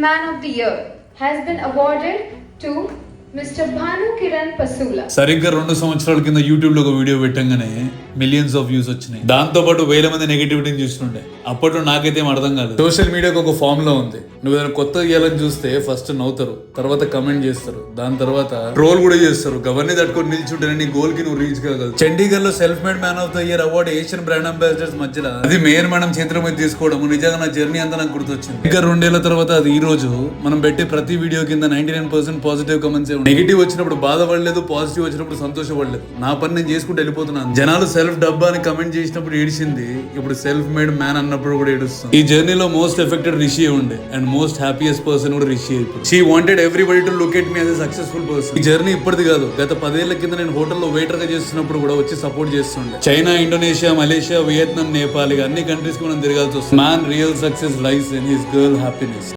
Man of the Year has been awarded to Mr. Bhanu Kiran Pasula. సరిగ్గా 2 సంవత్సరాల కింద YouTube లో ఒక వీడియో పెట్టంగానే మిలియన్స్ ఆఫ్ వ్యూస్ వచ్చినాయి. దాంతో పాటు వేల మంది నెగటివిటీని చూస్తుండే. అప్పట్లో నాకైతే ఏం అర్థం కాదు. సోషల్ మీడియాకి ఒక ఫామ్ లో ఉంది. నువ్వు ఏదైనా కొత్త ఇయ్యాలని చూస్తే ఫస్ట్ నవ్వుతారు, తర్వాత కమెంట్ చేస్తారు, దాని తర్వాత ట్రోల్ కూడా చేస్తారు. అవన్నీ తట్టుకొని నిల్చుంటే నీ గోల్ కి నువ్వు రీచ్ కాగలవు. చండీగఢ్ లో self made man of the year award Asian brand ambassadors మధ్యలో అది మేయర్ మేడం చేతుల మీద తీసుకోవడం నిజంగా నా జర్నీ అంతా నాకు గుర్తొచ్చింది. ఇంకా 2 ఏళ్ల తర్వాత అది ఈ రోజు మనం పెట్టే ప్రతి వీడియో కింద 99% పాజిటివ్ కమెంట్స్. నెగిటివ్ వచ్చినప్పుడు బాధపడలేదు, పాజిటివ్ వచ్చినప్పుడు సంతోషపడలేదు. నా పని నేను చేసుకుంటూ వెళ్ళిపోతున్నాను. జనాలు సెల్ఫ్ డబ్బా అని కమెంట్ చేసినప్పుడు ఏడిచింది, ఇప్పుడు సెల్ఫ్ మేడ్ మ్యాన్ అన్నప్పుడు కూడా ఏడుస్తుంది. ఈ జర్నీలో మోస్ట్ ఎఫెక్టెడ్ రిషి ఉండే అండ్ మోస్ట్ హ్యాపీయెస్ట్ పర్సన్ కూడా Rishi. She wanted everybody to look at me as a successful person. ఈ జర్నీ ఇప్పటిది కాదు, గత 10 ఏళ్ల కింద నేను హోటల్లో వెయిటర్ గా చేస్తున్నప్పుడు కూడా వచ్చి సపోర్ట్ చేస్తుండే. China, Indonesia, Malaysia, Vietnam, Nepal అన్ని కంట్రీస్ కి మనం తిరగాల్సి వస్తుంది. Man real success lies in his girl happiness.